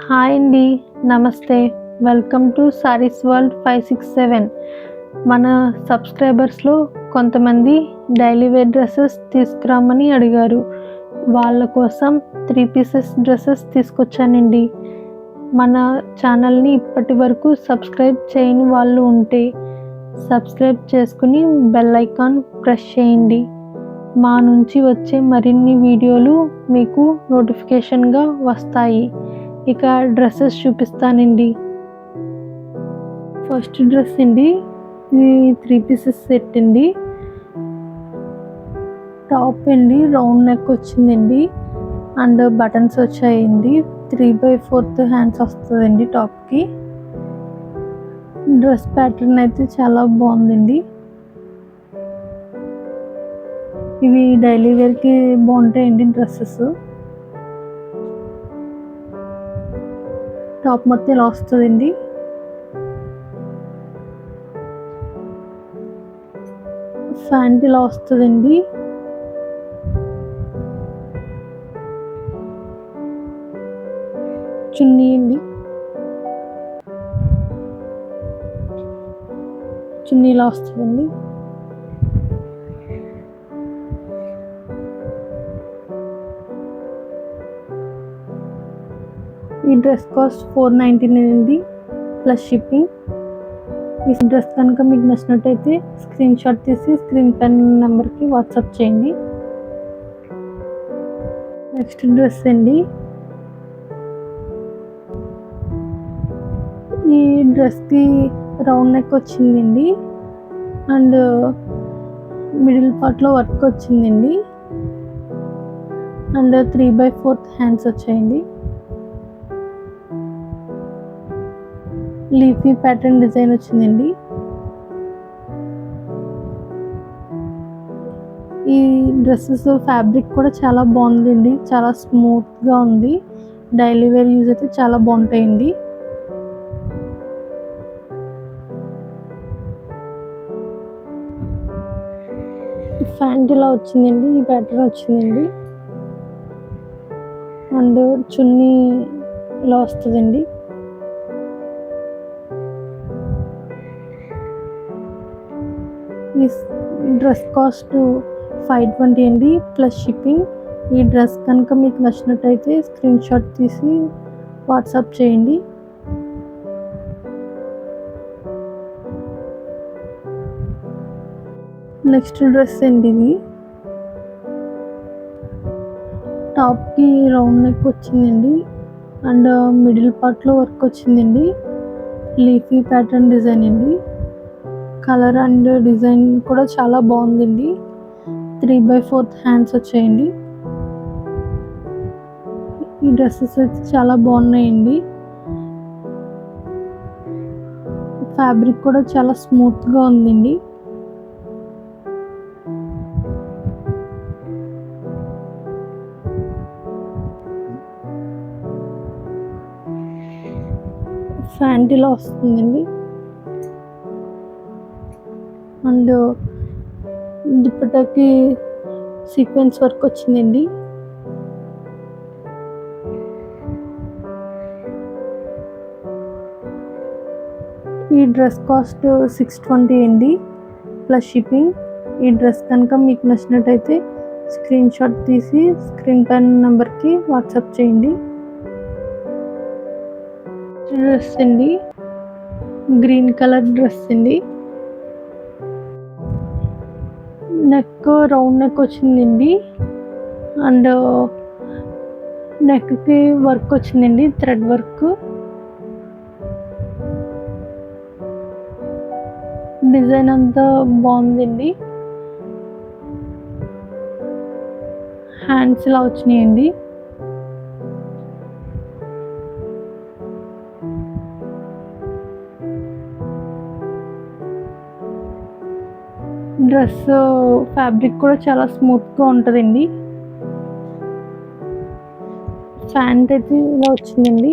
Hi అండి. నమస్తే. Welcome to saris world 567. మన సబ్స్క్రైబర్స్‌లో కొంతమంది డైలీ వేర్ డ్రెసెస్ తీసుకురమ్మని అడిగారు. వాళ్ళ కోసం 3 పీసెస్ డ్రెసెస్ తీసుకొచ్చానండి. మన ఛానల్‌ని ఇప్పటి వరకు సబ్స్క్రైబ్ చేయని వాళ్ళు ఉంటే సబ్స్క్రైబ్ చేసుకుని బెల్ ఐకాన్ ప్రెస్ చేయండి. మా నుంచి వచ్చే మరిన్ని వీడియోలు మీకు నోటిఫికేషన్‌గా వస్తాయి. ఇక డ్రెస్సెస్ చూపిస్తానండి. ఫస్ట్ డ్రెస్ అండి. ఇది 3 పీసెస్ సెట్ అండి. టాప్ అండి రౌండ్ నెక్ వచ్చిందండి అండ్ బటన్స్ వచ్చాయండి. 3/4 హ్యాండ్స్ వస్తుందండి టాప్కి. డ్రెస్ ప్యాటర్న్ అయితే చాలా బాగుందండి. ఇవి డైలీ వేర్కి బాగుంటాయండి డ్రెస్సెస్. టాప్ మొత్తం ఇలా వస్తుందండి. ప్యాంట్ ఇలా వస్తుందండి. చున్నీ అండి. చున్నీ ఇలా వస్తుందండి. ఈ డ్రెస్ కాస్ట్ $499 అండి ప్లస్ షిప్పింగ్. ఈ డ్రెస్ కనుక మీకు నచ్చినట్టయితే స్క్రీన్ షాట్ తీసి స్క్రీన్ పైన నెంబర్కి వాట్సాప్ చేయండి. నెక్స్ట్ డ్రెస్ అండి. ఈ డ్రెస్కి రౌండ్ నెక్ వచ్చిందండి అండ్ మిడిల్ పార్ట్లో వర్క్ వచ్చిందండి అండ్ 3/4 హ్యాండ్స్ వచ్చాయండి. లీఫీ ప్యాటర్న్ డిజైన్ వచ్చిందండి. ఈ డ్రెస్సెస్ ఫ్యాబ్రిక్ కూడా చాలా బాగుందండి. చాలా స్మూత్గా ఉంది. డైలీ వేర్ యూజ్ అయితే చాలా బాగుంటాయండి. ప్యాంట్ ఇలా వచ్చిందండి. ఈ ప్యాటర్న్ వచ్చిందండి అండ్ చున్నీ ఇలా వస్తుందండి. ఈ డ్రెస్ కాస్ట్ $520 అండి ప్లస్ షిప్పింగ్. ఈ డ్రెస్ కనుక మీకు నచ్చినట్టయితే స్క్రీన్ షాట్ తీసి వాట్సాప్ చేయండి. నెక్స్ట్ డ్రెస్ అండి. ఇది టాప్కి రౌండ్ నెక్ వచ్చిందండి అండ్ మిడిల్ పార్ట్లో వర్క్ వచ్చిందండి. లీఫీ ప్యాటర్న్ డిజైన్ అండి. కలర్ అండ్ డిజైన్ కూడా చాలా బాగుందండి. 3/4 హ్యాండ్స్ వచ్చాయండి. ఈ డ్రెస్సెస్ అయితే చాలా బాగున్నాయండి. ఫ్యాబ్రిక్ కూడా చాలా స్మూత్గా ఉందండి. ప్యాంట్ ఇలా వస్తుందండి అండ్ దుపట్టాకి సీక్వెన్స్ వర్క్ వచ్చిందండి. ఈ డ్రెస్ కాస్ట్ $620 అండి ప్లస్ షిప్పింగ్. ఈ డ్రెస్ కనుక మీకు నచ్చినట్టయితే స్క్రీన్ షాట్ తీసి స్క్రీన్ పైన నెంబర్కి వాట్సాప్ చేయండి. డ్రెస్ అండి. గ్రీన్ కలర్ డ్రెస్ అండి. నెక్ రౌండ్ నెక్ వచ్చిందండి అండ్ నెక్కి వర్క్ వచ్చిందండి. Thread work. డిజైన్ అంతా బాగుందండి. హ్యాండ్స్ ఇలా వచ్చినాయండి. డ్రెస్ ఫ్యాబ్రిక్ కూడా చాలా స్మూత్గా ఉంటుందండి. ప్యాంట్ అయితే ఇలా వచ్చిందండి.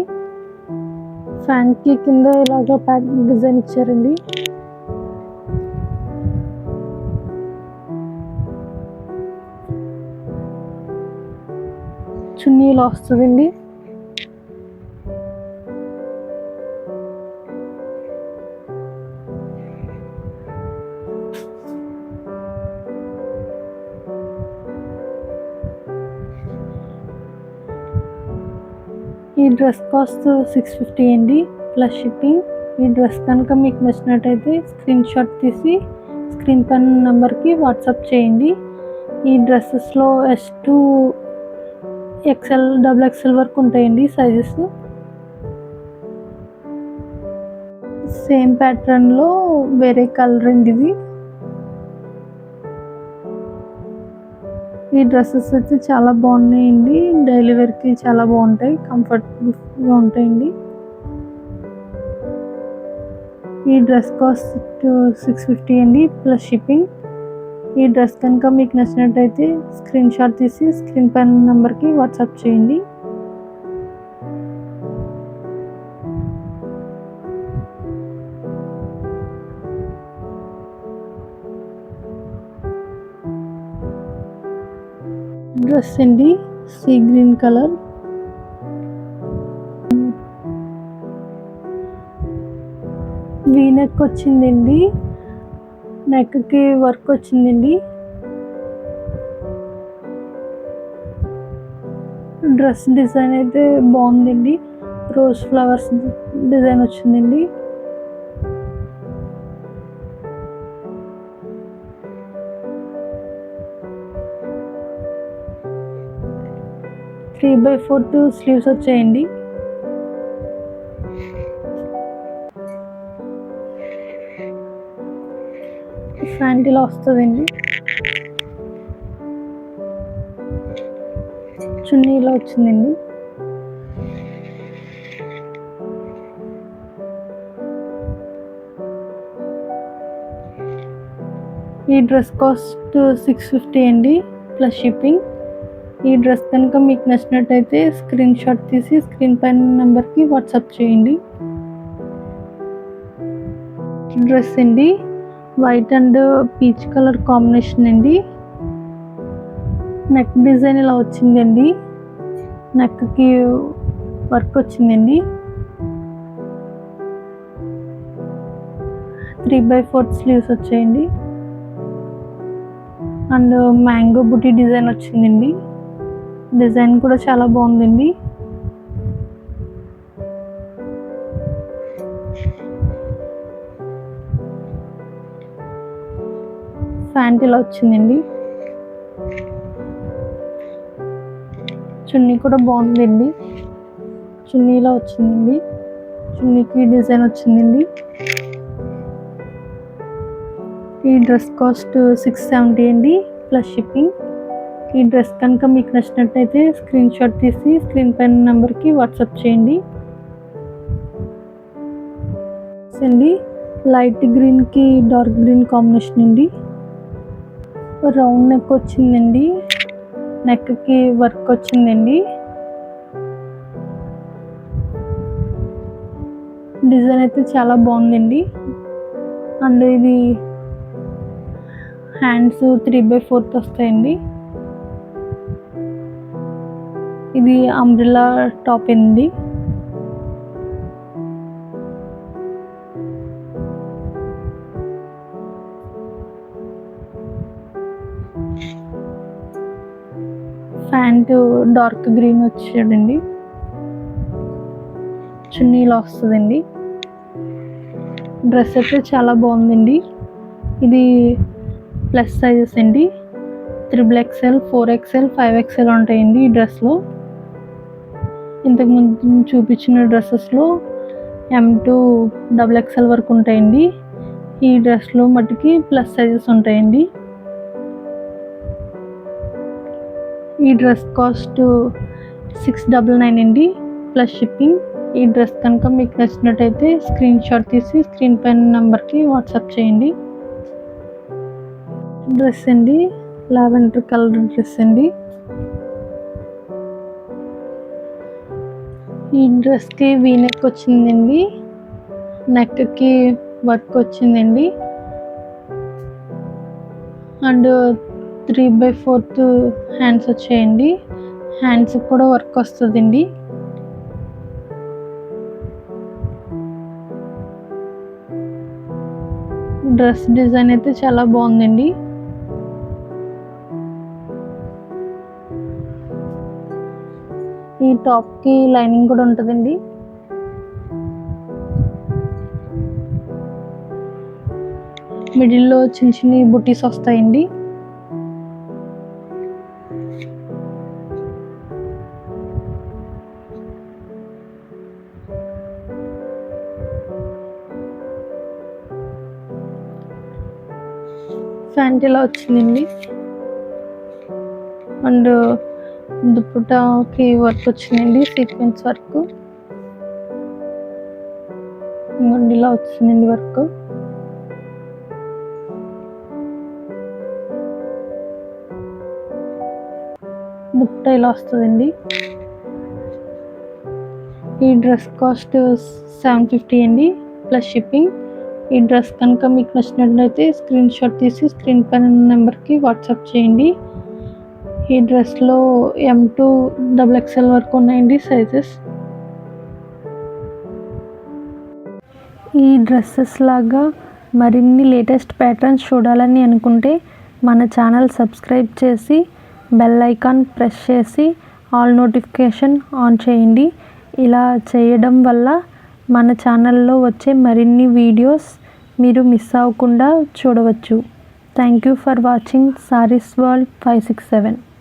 ప్యాంట్కి కింద ఇలాగ ప్యాటర్న్ డిజైన్ ఇచ్చారండి. చున్నీ ఇలా వస్తుందండి. ఈ డ్రెస్ కాస్ట్ 650 అండి ప్లస్ షిప్పింగ్. ఈ డ్రెస్ కనుక మీకు నచ్చినట్టయితే స్క్రీన్ షాట్ తీసి స్క్రీన్ పైన నెంబర్కి వాట్సాప్ చేయండి. ఈ డ్రెస్సెస్లో S2 XL XXL వరకు ఉంటాయండి సైజెస్. సేమ్ ప్యాటర్న్లో వేరే కలర్ అండి ఇది. ఈ డ్రెస్సెస్ అయితే చాలా బాగున్నాయండి, డైలీ వేర్కి చాలా బాగుంటాయి, కంఫర్టబుల్గా ఉంటాయండి. ఈ డ్రెస్ కాస్ట్ 650 అండి ప్లస్ షిప్పింగ్. ఈ డ్రెస్ కనుక మీకు నచ్చినట్టయితే స్క్రీన్ షాట్ తీసి స్క్రీన్ పైన నెంబర్కి వాట్సాప్ చేయండి. డ్రెస్ అండి sea green colour, V neck వచ్చిందండి, నెక్కి వర్క్ వచ్చిందండి. డ్రెస్ డిజైన్ అయితే బాగుందండి, రోజ్ ఫ్లవర్స్ డిజైన్ వచ్చిందండి. త్రీ బై ఫోర్త్ స్లీవ్స్ వచ్చాయండి. ఫ్రంట్ ఇలా వస్తుందండి, చున్నీ ఇలా వచ్చిందండి. ఈ డ్రెస్ కాస్ట్ 650 అండి ప్లస్ షిప్పింగ్. ఈ డ్రెస్ కనుక మీకు నచ్చినట్టయితే స్క్రీన్ షాట్ తీసి స్క్రీన్ పైన నెంబర్కి వాట్సాప్ చేయండి. డ్రెస్ అండి white and peach colour combination అండి. నెక్ డిజైన్ ఇలా వచ్చిందండి, నెక్కి వర్క్ వచ్చిందండి. 3/4 స్లీవ్స్ వచ్చాయండి అండ్ మ్యాంగో బుటీ డిజైన్ వచ్చిందండి. డిజైన్ కూడా చాలా బాగుందండి. ప్యాంట్ ఇలా వచ్చిందండి, చున్నీ కూడా బాగుందండి, చున్నీ ఇలా వచ్చిందండి, చున్నీకి డిజైన్ వచ్చిందండి. ఈ డ్రెస్ కాస్ట్ 670 అండి ప్లస్ షిప్పింగ్. ఈ డ్రెస్ కనుక మీకు నచ్చినట్టయితే స్క్రీన్ షాట్ తీసి స్క్రీన్ పైన నెంబర్కి వాట్సాప్ చేయండి. అండి లైట్ గ్రీన్కి డార్క్ గ్రీన్ కాంబినేషన్ అండి. రౌండ్ నెక్ వచ్చిందండి, నెక్కి వర్క్ వచ్చిందండి. డిజైన్ అయితే చాలా బాగుందండి. అండ్ ఇది హ్యాండ్స్ 3/4 వస్తాయండి. ఇది అంబ్రెల్లా టాప్ అండి. ప్యాంటు డార్క్ గ్రీన్ వచ్చాడండి, చున్నీ ఇలా వస్తుందండి. డ్రెస్ అయితే చాలా బాగుందండి. ఇది ప్లస్ సైజెస్ అండి, 3XL 4XL 5XL ఉంటాయండి ఈ డ్రెస్లో. ఇంతకుముందు చూపించిన డ్రెస్సెస్లో M2 XXL వరకు ఉంటాయండి. ఈ డ్రెస్లో మట్టుకి ప్లస్ సైజెస్ ఉంటాయండి. ఈ డ్రెస్ కాస్ట్ 699 అండి ప్లస్ షిప్పింగ్. ఈ డ్రెస్ కనుక మీకు నచ్చినట్టయితే స్క్రీన్ షాట్ తీసి స్క్రీన్ పైన నెంబర్కి వాట్సాప్ చేయండి. డ్రెస్ అండి లావెండర్ కలర్ డ్రెస్ అండి. ఈ డ్రెస్కి వీ నెక్ వచ్చిందండి, నెక్కి వర్క్ వచ్చిందండి అండ్ 3/4 హ్యాండ్స్ వచ్చాయండి. హ్యాండ్స్ కూడా వర్క్ వస్తుందండి. డ్రెస్ డిజైన్ అయితే చాలా బాగుందండి. ఈ టాప్కి లైనింగ్ కూడా ఉంటుందండి. మిడిల్లో చిన్న చిన్న బుటీస్ వస్తాయండి. ప్యాంట్ ఇలా వచ్చిందండి. అండ్ దుప్పటాకి వర్క్ వచ్చిందండి, సీక్వెన్స్ వర్క్. ఇంకోండి ఇలా వచ్చిందండి వర్క్. దుప్పటా ఇలా వస్తుందండి. ఈ డ్రెస్ కాస్ట్ 750 అండి ప్లస్ షిప్పింగ్. ఈ డ్రెస్ కనుక మీకు నచ్చినట్లయితే స్క్రీన్ షాట్ తీసి స్క్రీన్ పైన నెంబర్కి వాట్సాప్ చేయండి. ఈ డ్రెస్లో M to XXL వరకు ఉన్నాయండి సైజెస్. ఈ డ్రెస్సెస్ లాగా మరిన్ని లేటెస్ట్ ప్యాటర్న్స్ చూడాలని అనుకుంటే మన ఛానల్ సబ్స్క్రైబ్ చేసి బెల్ ఐకాన్ ప్రెస్ చేసి ఆల్ నోటిఫికేషన్ ఆన్ చేయండి. ఇలా చేయడం వల్ల మన ఛానల్లో వచ్చే మరిన్ని వీడియోస్ మీరు మిస్ అవ్వకుండా చూడవచ్చు. Thank you for watching saris world 567.